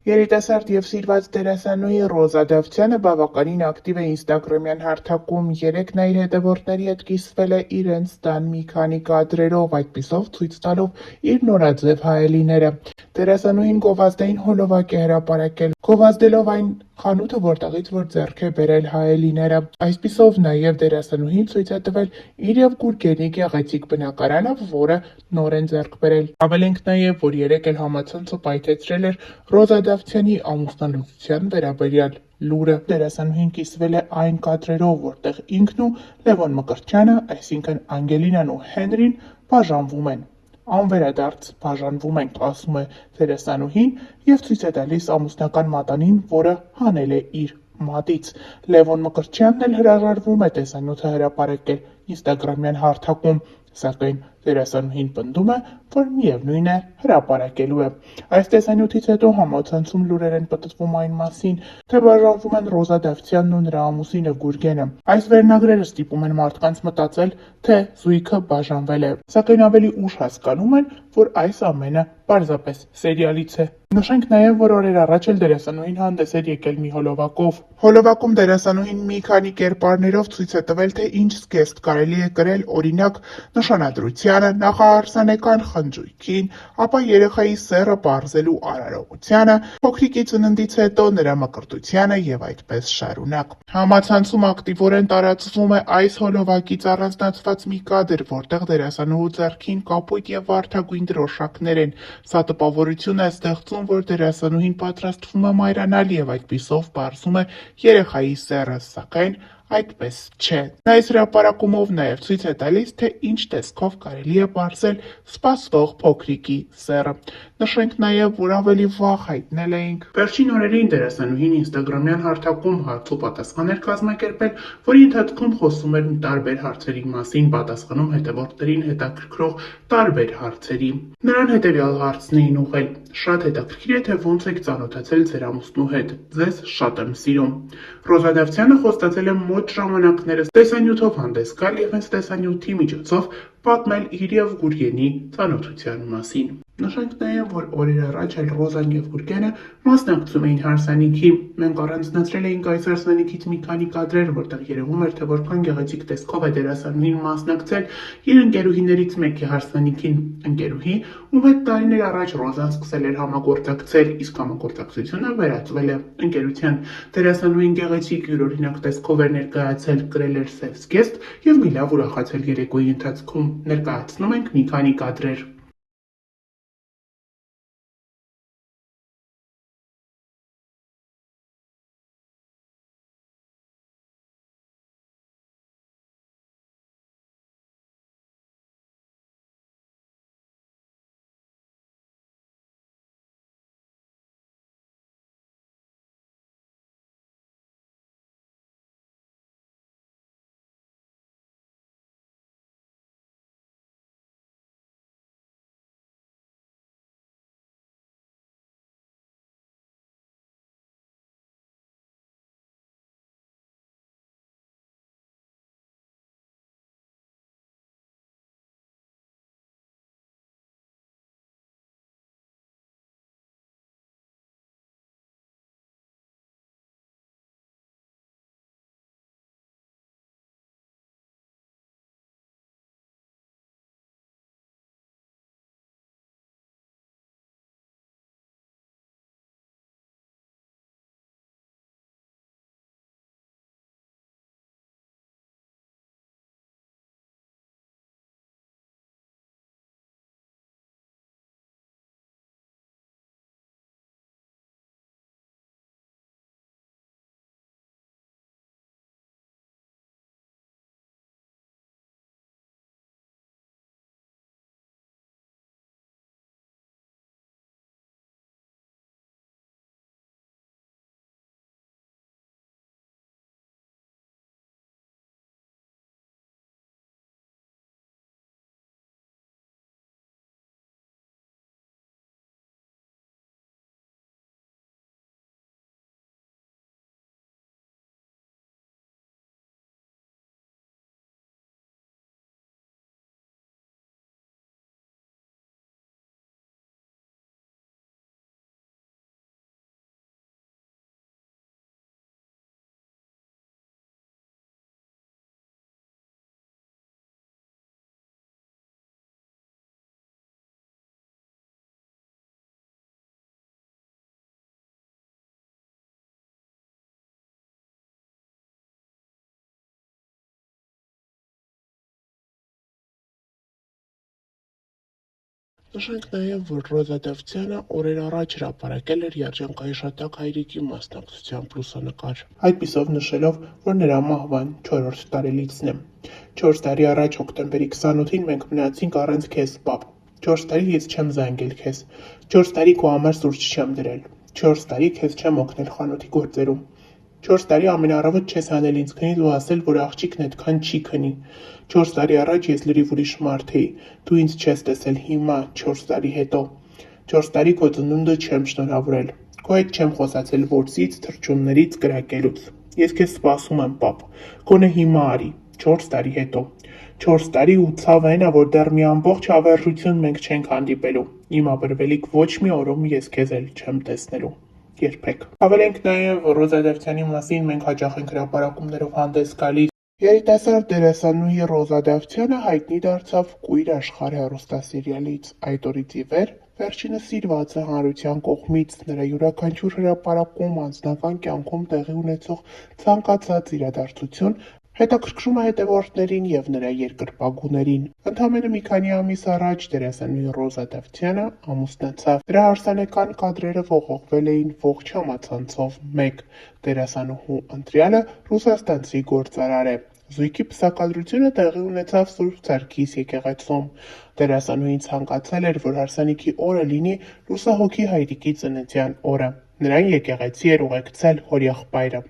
Երիտասարդ եւ սիրված դերասանուհի Ռոզա Դավթյանը բավականին ակտիվ է ինստագրամյան հարթակում, երեկ նա իր հետևորդների հետ կիսվել է իրենց տան մի քանի կադրերով, այդպիսով ցույց տալով իր նորաձև հայելիները։ Դերասանուհին գովազդային հոլովակ է հրապարակել, գովազդելով այն խանութը, որտեղից որ ձեռք է բերել հայելիները։ Այսպիսով նաեւ դերասանուհին ցույց է տվել իր եւ Գուրգենի գեղեցիկ բնակարանը, որը նոր են ձեռք բերել։ Հավելենք նաեւ, որ երեկ էլ համացանցը պայթեցրել էր Ռոզա Դավթյանի ամուսնալուծության վերաբերյալ լուրը։ Դերասանուհին կիսվել է այն կադրերով, որտեղ ինքն ու Լևոն Մկրտչյանը, այսինքն Անգելինան ու Հենրին, բաժանվում են։ Անվերադարձ բաժանվում ենք, ասում է դերասանուհին եւ ցույց է տալիս ամուսնական մատանին, որը հանել է իր մատից։ Լևոն Մկրտչյանն էլ հրաժարվում է տեսանյութը հրապարակել ինստագրամյան հարթակում, սակայն դերասանուհին պնդում է, որ միևնույն է հրապարակելու է։ Այս տեսանյութից հետո համացանցում լուրեր են պտտվում այն մասին, թե բաժանվում են Ռոզա Դավթյանն ու նրա ամուսինը Գուրգենը։ Այս վերնագրերը ստիպում են մարդկանց մտածել, թե զույգը բաժանվել է, սակայն ավելի ուշ հասկանում են, որ այս ամենը պարզապես սերիալից է։ Նշենք նաև, որ օրեր առաջ էլ դերասանուհին հանդես էր եկել մի հոլովակով։ Հոլովակում դերասանուհին մի քանի կերպարներով ցույց է տվել, թե ինչ զգեստ կարելի է կրել, օրինակ նշանադրությանը, նախարարսանեկան խնջույքին, ապա երեխայի սեռը պարզելու արարողությանը, փոքրիկի ծննդից հետո նրա մկրտությանը եւ այդպես շարունակ։ Համացանցում ակտիվորեն տարածվում է այս հոլովակից առանձնացված մի կադր, որտեղ դերասանուհու ձեռքին կապույտ եւ վարդագույն դրոշակներ են։ Սա տպավորություն է ստեղծում, որ դերասանուհին պատրաստվում է մայրանալ եւ այդպիսով պարզում է երեխայի սեռը, սակայն այդպես չէ։ Նա այս հրապարակումով նաև ցույց է տալիս, թե ինչ տեսքով կարելի է պարզել սպասվող փոքրիկի սեռը։ Նշենք նաև, որ ավելի վաղ հայտնել էինք վերջին օրերին դերասանուհին ինստագրամյան հարթակում հարց ու պատասխան էր կազմակերպել, որի ընթացքում խոսում էր տարբեր հարցերի մասին, պատասխանում հետևորդներին հետաքրքրող տարբեր հարցերի։ Նրան հետևյալ հարցն էին ուղղել. «Շատ հետաքրքիր է, թե ոնց եք ծանոթացել ձեր ամուսնու հետ։ Ձեզ շատ եմ սիրում»։ Ռոզա Դավթյանը խոստացել է մոտ ժամանակներս տեսանյութով հանդես գալ եւ հենց տեսանյութի միջոցով պատմել իր եւ Գուրգենի ծանոթության մասին։ Նշենք նաև, որ օրեր առաջ էլ Ռոզան եւ Գուրգենը մասնակցում էին հարսանիքի։ Մենք առանձնացրել էինք այս հարսանիքից մի քանի կադրեր, որտեղ երևում էր, թե որքան գեղեցիկ տեսքով է դերասանուհին մասնակցել իր ընկերուհիներից մեկի հարսանիքին։ Ընկերուհի, ում հետ տարիներ առաջ Ռոզան սկսել էր համագործակցել, իսկ համագործակցությունը վերածվել է ընկերության։ Դերասանուհին գեղեցիկ յուրօրինակ տեսքով էր ներկայացել, կրել էր սև զգեստ եւ մի լավ ուրախացել երեկոյի ընթացքում։ Ներկայացնում ենք մի քանի կադրեր։ Նշենք նաև, որ Ռոզա Դավթյանը օրեր առաջ հրապարակել էր երջանկայի շատակ հայրիկի մասնակցությամբ լուսանկար, այդպիսով նշելով, որ նրա մահվան 4-րդ տարելիցն է։ 4 տարի առաջ հոկտեմբերի 28-ին մենք մնացինք առանց քեզ, պապ։ 4 տարի ես չեմ զանգել քեզ։ 4 տարի քո համար սուրճ չեմ դրել։ 4 տարի քեզ չեմ օգնել խանութի գործերում։ 4 տարի ամենառավոտ չես հանել ինձ քնից ու ասել, որ աղջիկն այդքան չի քնի։ 4 տարի առաջ ես լրիվ ուրիշ մարդ էի, դու ինձ չես տեսել հիմա, 4 տարի հետո։ 4 տարի քո ծնունդը չեմ շնորհավորել։ Քո հետ չեմ խոսացել որսից, թռչուններից, կրակելուց։ Ես քեզ սպասում եմ, պապ։ Գոնե հիմա արի, 4 տարի հետո։ 4 տարի ու ցավը այն է, որ դեռ մի ամբողջ հավերժություն մենք չենք հանդիպելու։ Իմ աբրվելիք ոչ մի օրում ես քեզ էլ չեմ տեսնելու։ Երբեք։ Հավելենք նաև Ռոզա Դավթյանի մասին մենք հաճախ ենք հրապարակումներով հանդես գալիս։ Երիտասարդ դերասանուհի Ռոզա Դավթյանը հայտնի դարձավ Կույր աշխարհ հեռուստասերիալից։ Այդ օրից ի վեր վերջինս սիրված է հանրության կողմից, նրա յուրաքանչյուր հրապարակում, անձնական կյանքում տեղի ունեցող ցանկացած իրադարձություն հետաքրքրում է հետևորդներին և նրա երկրպագուներին։ Ընդամենը մի քանի ամիս առաջ դերասանուհի Ռոզա Դավթյանը ամուսնացավ։ Նրա հարսանեկան կադրերը ողողվել էին ողջ համացանցով մեկ։ Դերասանուհու ընտրյալը ռուսաստանցի գործարար է։ Զույգի պսակադրությունը տեղի ունեցավ Սուրբ Սարգիս եկեղեցում։ Դերասանուհին ցանկացել էր, որ հարսանիքի օրը լինի լուսահոգի հայրիկի ծննդյան օրը։ Նրան եկեղեցի էր ուղեկցել հորեղբայրը։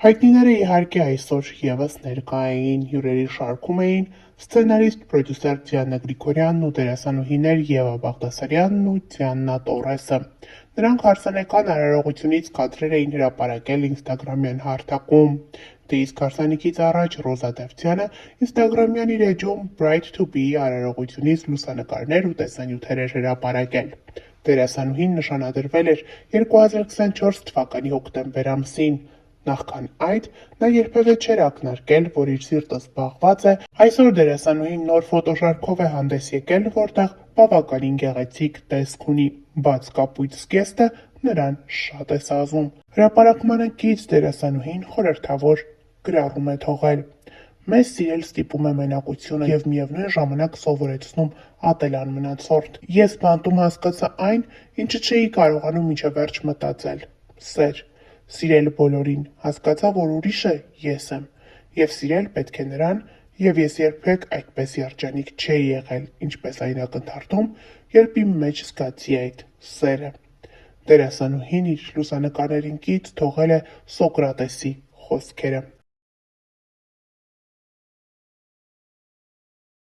Հայտնիները իհարկե այսօր ևս ներկա էին, հյուրերի շարքում էին սցենարիստ, պրոդյուսեր Դիանա Գրիգորյանն ու դերասանուհիներ Եվա Բաղդասարյանն ու Դիանա Տորեսը։ Նրանք հարսանեկան արարողությունից կադրեր էին հրապարակել ինստագրամյան հարթակում։ Դե իսկ հարսանիքից առաջ Ռոզա Դավթյանը ինստագրամյան իր էջում Bright to be արարողությունից լուսանկարներ ու տեսանյութեր էր հրապարակել։ Դերասանուհին նշանադրվել էր 2024 թվականի հոկտեմբեր ամսին։ Նախքան այդ նա երբևէ չէր ակնարկել, որ իր սիրտը զբաղված է, այսօր դերասանուհին նոր ֆոտոշարքով է հանդես եկել, որտեղ բավականին գեղեցիկ տեսք ունի, բաց կապույտ զգեստը նրան շատ է սազում։ Հրապարակմանը կից դերասանուհին խորհրդավոր գրառում է թողել. Մեզ սիրել ստիպում է մենակությունը և միևնույն ժամանակ սովորեցնում ատել անմնացորդ։ Ես բանտում հասկացա այն, ինչը չէի կարողանում մինչև վերջ մտածել. սեր։ Սիրել բոլորին, հասկացա, որ ուրիշը ես եմ, և սիրել պետք է նրան, և ես երբեք այդպես երջանիկ չէի եղել, ինչպես այն ակնթարթում, երբ իմ մեջ զգացի այդ սերը։ Դերասանուհին իր լուսանկարներին կից թողել է Սոկրատեսի խոսքերը։